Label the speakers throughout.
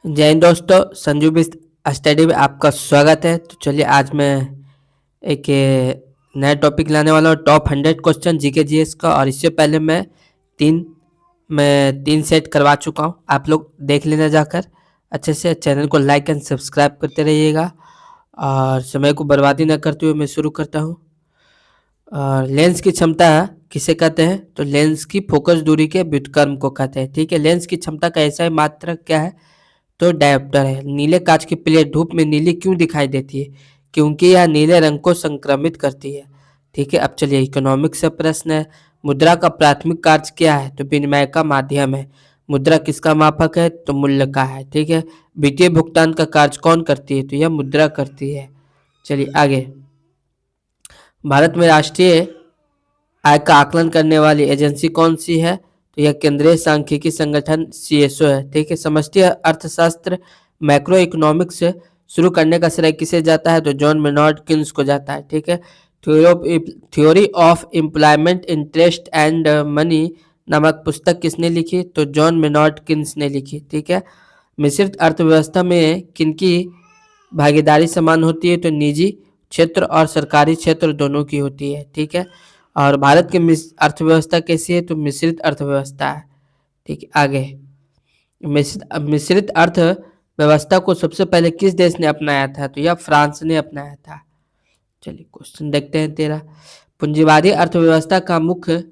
Speaker 1: जय हिंद दोस्तों, संजू बिस्ट स्टडी में आपका स्वागत है। तो चलिए आज मैं एक नया टॉपिक लाने वाला हूँ, टॉप 100 क्वेश्चन जीके जीएस का। और इससे पहले तीन मैं तीन सेट करवा चुका हूँ, आप लोग देख लेना जाकर अच्छे से। चैनल को लाइक एंड सब्सक्राइब करते रहिएगा और समय को बर्बादी न करते हुए मैं शुरू करता हूँ। और लेंस की क्षमता किसे कहते हैं? तो लेंस की फोकस दूरी के व्युत्क्रम को कहते हैं। ठीक है, लेंस की क्षमता का ऐसा मात्रक क्या है? तो डायोप्टर है। नीले कांच की प्लेट धूप में नीली क्यों दिखाई देती है? क्योंकि यह नीले रंग को संक्रमित करती है। ठीक है, अब चलिए इकोनॉमिक्स से प्रश्न है। मुद्रा का प्राथमिक कार्य क्या है? तो विनिमय का माध्यम है। मुद्रा किसका मापक है? तो मूल्य का है। ठीक है, वित्तीय भुगतान का कार्य कौन करती है? तो यह मुद्रा करती है। चलिए आगे। भारत में राष्ट्रीय आय का आकलन करने वाली एजेंसी कौन सी है? तो यह केंद्रीय सांख्यिकी संगठन सीएसओ है। ठीक है, समष्टि अर्थशास्त्र मैक्रो इकोनॉमिक्स शुरू करने का श्रेय किसे जाता है? तो जॉन मेनार्ड किन्स को जाता है। ठीक है, theory of employment interest and money नामक पुस्तक किसने लिखी? तो जॉन मेनार्ड किन्स ने लिखी। ठीक है, मिश्रित अर्थव्यवस्था में किनकी भागीदारी समान होती है? तो निजी क्षेत्र और सरकारी क्षेत्र दोनों की होती है। ठीक है, और भारत की अर्थव्यवस्था कैसी है? तो मिश्रित अर्थव्यवस्था है। ठीक है, आगे। मिश्रित अर्थव्यवस्था को सबसे पहले किस देश ने अपनाया था? तो यह फ्रांस ने अपनाया था। चलिए क्वेश्चन देखते हैं 13। पूंजीवादी अर्थव्यवस्था का मुख्य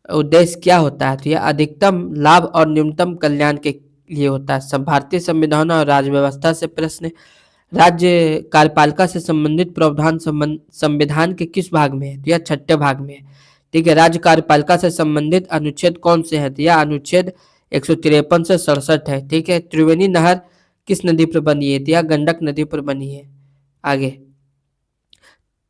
Speaker 1: उद्देश्य क्या होता है? तो यह अधिकतम लाभ और न्यूनतम कल्याण के लिए होता है। भारतीय संविधान और राज्य व्यवस्था से प्रश्न। राज्य कार्यपालिका से संबंधित प्रावधान संविधान के किस भाग में है? तो यह 6ठे भाग में है। ठीक है, राज्य कार्यपालिका से संबंधित अनुच्छेद कौन से हैं? तो यह अनुच्छेद 153 से 67 है। ठीक है, त्रिवेणी नहर किस नदी पर बनी है? तो यह गंडक नदी पर बनी है। आगे,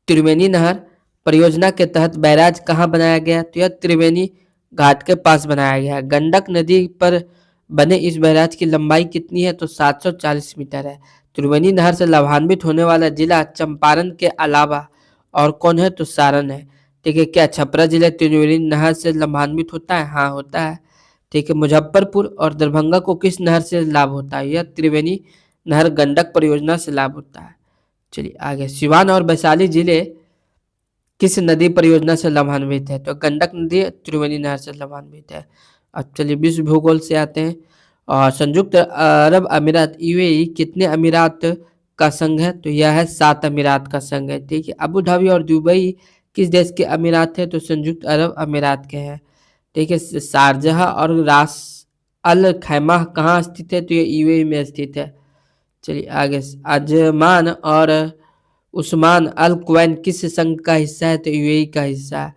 Speaker 1: त्रिवेणी नहर परियोजना के तहत बैराज कहाँ बनाया गया? तो यह त्रिवेणी घाट के पास बनाया गया है। गंडक नदी पर बने इस बैराज की लंबाई कितनी है? तो 740 मीटर है। त्रिवेणी नहर से लाभान्वित होने वाला जिला चंपारण के अलावा और कौन है? तो सारण है। ठीक है, क्या छपरा जिला त्रिवेणी नहर से लाभान्वित होता है? हाँ, होता है। ठीक है, मुजफ्फरपुर और दरभंगा को किस नहर से लाभ होता है? यह त्रिवेणी नहर गंडक परियोजना से लाभ होता है। चलिए आगे, सिवान और वैशाली जिले किस नदी परियोजना से लाभान्वित है? तो गंडक नदी त्रिवेणी नहर से लाभान्वित है। अब चलिए विश्व भूगोल से आते हैं। और संयुक्त अरब अमीरात यूएई कितने अमीरात का संघ है? तो यह है 7 अमीरात का संघ है। ठीक है, अबू धाबी और दुबई किस देश के अमीरात है? तो संयुक्त अरब अमीरात के हैं। ठीक है, शारजाह और रास अल खैमा कहाँ स्थित है? तो ये यूएई में स्थित है। चलिए आगे, अजमान और उस्मान अल क्वैन किस संघ का हिस्सा है? तो यूएई का हिस्सा है।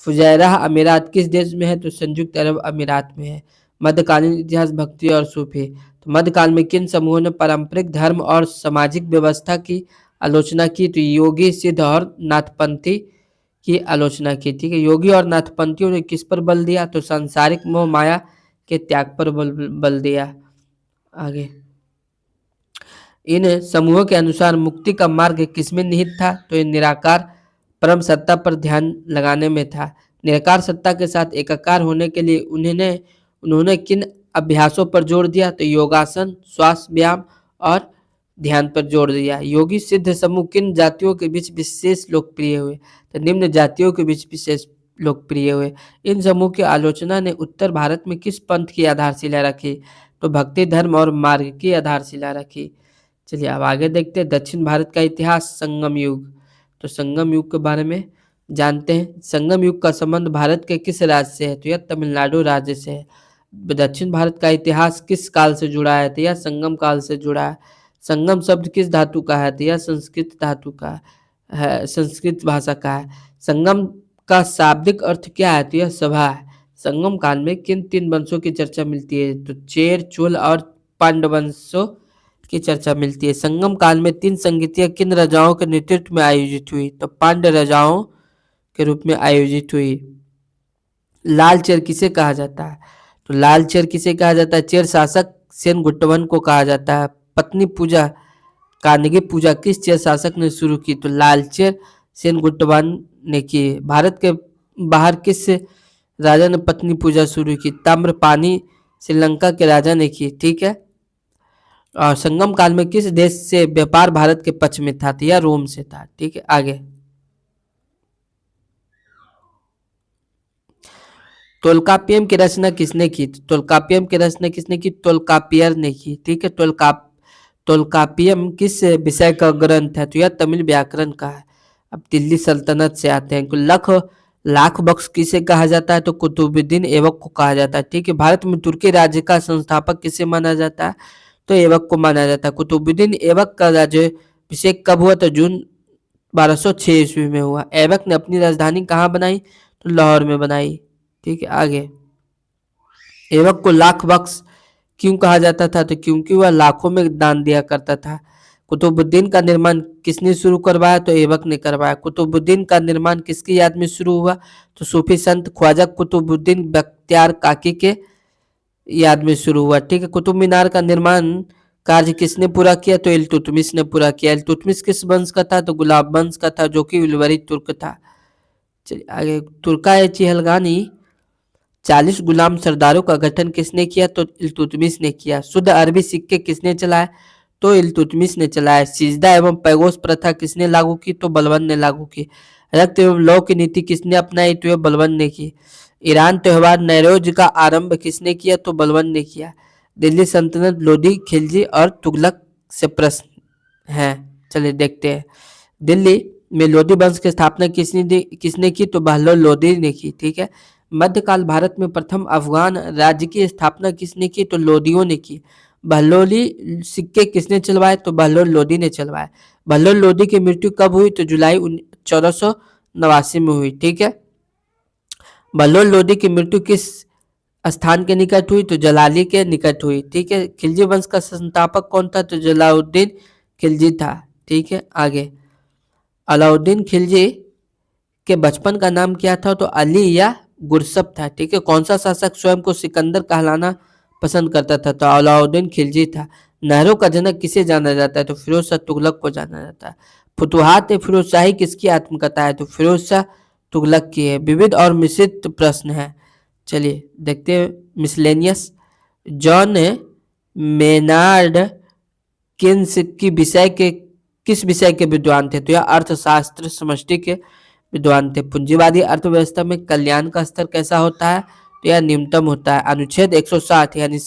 Speaker 1: फुजैरह अमीरात किस देश में है? तो संयुक्त अरब अमीरात में है। मध्यकालीन इतिहास, भक्ति और सूफी। तो मध्यकाल में किन समूहों ने पारंपरिक धर्म और सामाजिक व्यवस्था की आलोचना की? तो योगी, सिद्ध और नाथपंथी की आलोचना की। ठीक है, योगी और नाथपंथियों ने किस पर बल दिया? तो सांसारिक मोह माया के त्याग पर बल दिया। आगे, इन समूहों के अनुसार मुक्ति का मार्ग किसमें निहित था? तो ये निराकार परम सत्ता पर ध्यान लगाने में था। निराकार सत्ता के साथ एकाकार होने के लिए उन्होंने किन अभ्यासों पर जोर दिया? तो योगासन, श्वास व्यायाम और ध्यान पर जोर दिया। योगी सिद्ध समूह किन जातियों के बीच विशेष लोकप्रिय हुए? तो निम्न जातियों के बीच विशेष लोकप्रिय हुए। इन समूह की आलोचना ने उत्तर भारत में किस पंथ की आधारशिला रखी? तो भक्ति धर्म और मार्ग की आधारशिला रखी। चलिए अब आगे देखते हैं दक्षिण भारत का इतिहास, संगम युग। तो संगम युग के बारे में जानते हैं। संगम युग का संबंध भारत के किस राज्य से है? तो यह तमिलनाडु राज्य से है। दक्षिण भारत का इतिहास किस काल से जुड़ा है? तो यह संगम काल से जुड़ा है। संगम शब्द किस धातु का है? तो यह संस्कृत धातु का है, संस्कृत भाषा का है। संगम का शाब्दिक अर्थ क्या है? तो यह सभा है। संगम काल में किन 3 वंशों की चर्चा मिलती है? तो चेर, चोल और पांड्य वंशों की चर्चा मिलती है। संगम काल में 3 संगीतियां किन राजाओं के नेतृत्व में आयोजित हुई? तो पांड्य राजाओं के रूप में आयोजित हुई। लाल चेर किसे कहा जाता है? तो लाल चेर किसे कहा जाता है? चेर शासक सेनगुट्टवन को कहा जाता है। पत्नी पूजा, कानगी पूजा किस चेर शासक ने शुरू की? तो लाल चेर सेनगुट्टवन ने की। भारत के बाहर किस राजा ने पत्नी पूजा शुरू की? ताम्रपानी श्रीलंका के राजा ने की। ठीक है, और संगम काल में किस देश से व्यापार भारत के पक्ष में था? तो यह रोम से था। ठीक है, आगे। तोल्कापियम की रचना किसने की? तोल्कापियम की रचना किसने की? तोल्कापियर ने की। ठीक है, तोल्कापियम किस विषय का ग्रंथ है? तो यह तमिल व्याकरण का है। अब दिल्ली सल्तनत से आते हैं। लाख बख्श किसे कहा जाता है? तो कुतुबुद्दीन ऐबक को कहा जाता है। ठीक है, भारत में तुर्की राज्य का संस्थापक किसे माना जाता है? तो ऐबक को माना जाता है। कुतुबुद्दीन ऐबक का राज्याभिषेक कब हुआ? तो जून 1206 ईस्वी में हुआ। ऐबक ने अपनी राजधानी कहाँ बनाई? तो लाहौर में बनाई। ठीक है, आगे। ऐबक को लाख बख्श क्यों कहा जाता था? तो क्योंकि वह लाखों में दान दिया करता था। कुतुबुद्दीन का निर्माण किसने शुरू करवाया? तो ऐबक ने करवाया। कुतुबुद्दीन का निर्माण किसकी याद में शुरू हुआ? तो सूफी संत ख्वाजा कुतुबुद्दीन बख्तियार काकी के याद में शुरू हुआ। ठीक है, कुतुब मीनार का निर्माण कार्य किसने पूरा किया? तो इल्तुतमिश ने पूरा किया। इल्तुतमिश किस वंश का था? तो गुलाब वंश का था, जो कि उलवरी तुर्क था। चलिए आगे। तुर्का ए चिहलगानी 40 गुलाम सरदारों का गठन किसने किया? तो इल्तुतमिश ने किया। शुद्ध अरबी सिक्के किसने चलाए? तो इल्तुतमिश ने चलाया। सिजदा एवं पैगोश प्रथा किसने लागू की? तो बलबन ने लागू की। रक्त एवं लौ की नीति किसने अपनाई? तो यह बलबन ने की। ईरान त्योहार नैरोज का आरंभ किसने किया? तो बलबन ने किया। दिल्ली सल्तनत लोदी, खिलजी और तुगलक से प्रश्न है। चलिए देखते हैं। दिल्ली में लोदी वंश की स्थापना किसने की? तो बहलोल लोदी ने की। ठीक है। मध्यकाल भारत में प्रथम अफगान राज्य की स्थापना किसने की? तो लोदियों ने की। बहलोली सिक्के किसने चलवाए? तो बहलोल लोदी ने चलवाए। बहलोल लोदी की मृत्यु कब हुई? तो जुलाई 1489 में हुई। ठीक है। बहलोल लोदी की मृत्यु किस स्थान के निकट हुई? तो जलाली के निकट हुई। ठीक है। खिलजी वंश का संस्थापक कौन था? तो जलाउद्दीन खिलजी था। ठीक है, आगे। अलाउद्दीन खिलजी के बचपन का नाम क्या था? तो अली या गुरसब था। ठीक है। कौन सा शासक स्वयं को सिकंदर कहलाना पसंद करता था? तो अलाउद्दीन खिलजी था। नहरों का जनक किसे जाना जाता है? तो फिरोज शाह तुगलक को जाना जाता है। फुतुहात फिरोज शाही किसकी आत्मकथा है? तो फिरोज शाह तुगलक की है। विविध और मिश्रित प्रश्न है। चलिए देखते हैं। मिसलेनियस। जॉन मेनार्ड किन्स की विषय के किस विषय के विद्वान थे? तो यह अर्थशास्त्र समष्टि के विद्वान थे। पूंजीवादी अर्थव्यवस्था में कल्याण का स्तर कैसा होता है? तो यह न्यूनतम होता है। अनुच्छेद 160 यानी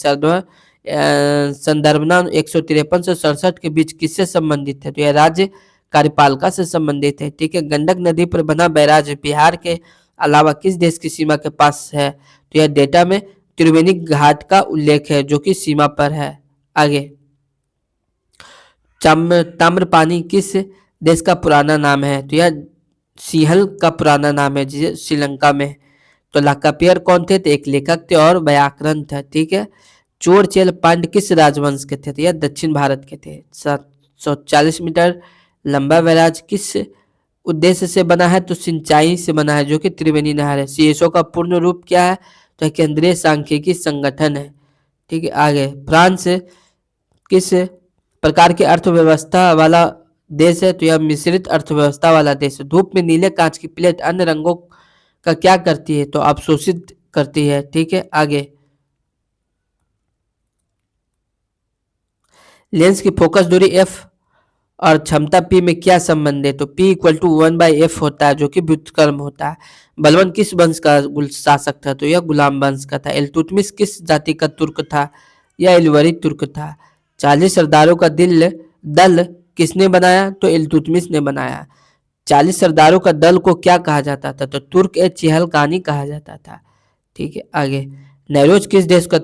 Speaker 1: संदर्भना 153 से 67 के बीच किससे संबंधित है? तो यह राज्य कार्यपालिका से संबंधित है। ठीक है। गंडक नदी पर बना बैराज बिहार के अलावा किस देश की सीमा के पास है? तो यह डेटा में त्रिवेणी घाट का उल्लेख है, जो कि सीमा पर है। आगे। ताम्रपानी किस देश का पुराना नाम है? तो यह सिंहल का पुराना नाम है, जिसे श्रीलंका में। तो लाकापियर कौन थे? तो एक लेखक थे और व्याकरण था। ठीक है। चोर चेल पांड्य किस राजवंश के थे? तो यह दक्षिण भारत के थे। 740 मीटर लंबा बैराज किस उद्देश्य से बना है? तो सिंचाई से बना है, जो कि त्रिवेणी नहर है। सीएसओ का पूर्ण रूप क्या है? तो केंद्रीय सांख्यिकी संगठन है। ठीक है, आगे। फ्रांस किस प्रकार की अर्थव्यवस्था वाला देश है? तो यह मिश्रित अर्थव्यवस्था वाला देश है। धूप में नीले कांच की प्लेट अन्य रंगों का क्या करती है? तो अवशोषित करती है। ठीक है, आगे। लेंस की फोकस दूरी f और क्षमता p में क्या संबंध है? तो p इक्वल टू 1/f होता है, जो कि व्युत्क्रम होता है। बलबन किस वंश का शासक था? तो यह गुलाम वंश का था। इल्तुतमिश किस जाति का तुर्क था? यह इलवरी तुर्क था। 40 सरदारों का दल किसने बनाया? तो इल्तुतमिश ने बनाया। 40 सरदारों का दल को क्या कहा जाता था? तो तुर्क ए चिहलकानी कहा जाता था। ठीक है, आगे। नैरोज किस देश का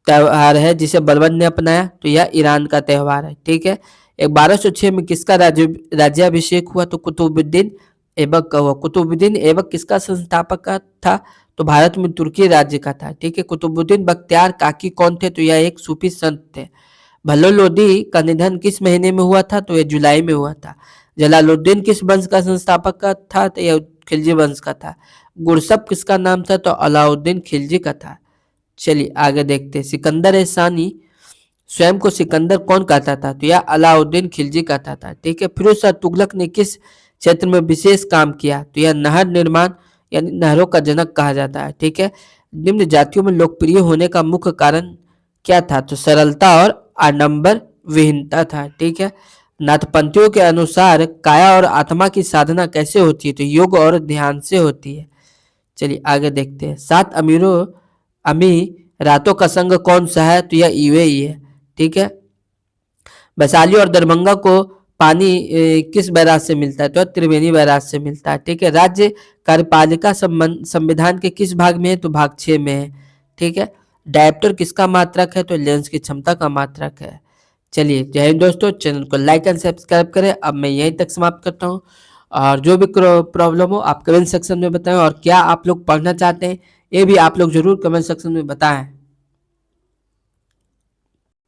Speaker 1: त्योहार है जिसे बलबन ने अपनाया? तो यह ईरान का त्योहार है। ठीक है। 1206 में किसका राज्याभिषेक हुआ? तो कुतुबुद्दीन ऐबक का हुआ। कुतुबुद्दीन ऐबक किसका संस्थापक का था? तो भारत में तुर्की राज्य का था। ठीक है। कुतुबुद्दीन बख्तियार काकी कौन थे? तो यह एक सूफी संत थे। बहलोल लोदी का निधन किस महीने में हुआ था? तो यह जुलाई में हुआ था। जलालुद्दीन किस वंश का संस्थापक का था? तो यह खिलजी वंश का था। गुरसब किसका नाम था? तो अलाउद्दीन खिलजी का था। चलिए आगे देखते हैं। सिकंदर सानी स्वयं को सिकंदर कौन कहता था? तो यह अलाउद्दीन खिलजी कहता था। ठीक है। फिरोज शाह तुगलक ने किस क्षेत्र में विशेष काम किया? तो यह नहर निर्माण यानी नहरों का जनक कहा जाता है। ठीक है। निम्न जातियों में लोकप्रिय होने का मुख्य कारण क्या था? तो सरलता और आडंबर विहीनता था। ठीक है। नाथपंथियों के अनुसार काया और आत्मा की साधना कैसे होती है? तो योग और ध्यान से होती है। चलिए आगे देखते हैं। 7 अमीरातों का संघ कौन सा है? तो यह यूएई है। ठीक है। वैशाली और दरभंगा को पानी किस बैराज से मिलता है? तो त्रिवेणी बैराज से मिलता है। ठीक है। राज्य कार्यपालिका संविधान के किस भाग में है? तो भाग 6 में है। ठीक है। डायप्टर किसका मात्रक है? तो लेंस की क्षमता का मात्रक है। चलिए जय हिंद दोस्तों, चैनल को लाइक एंड सब्सक्राइब करें। अब मैं यहीं तक समाप्त करता हूँ, और जो भी प्रॉब्लम हो आप कमेंट सेक्शन में बताएं, और क्या आप लोग पढ़ना चाहते हैं ये भी आप लोग जरूर कमेंट सेक्शन में बताएं।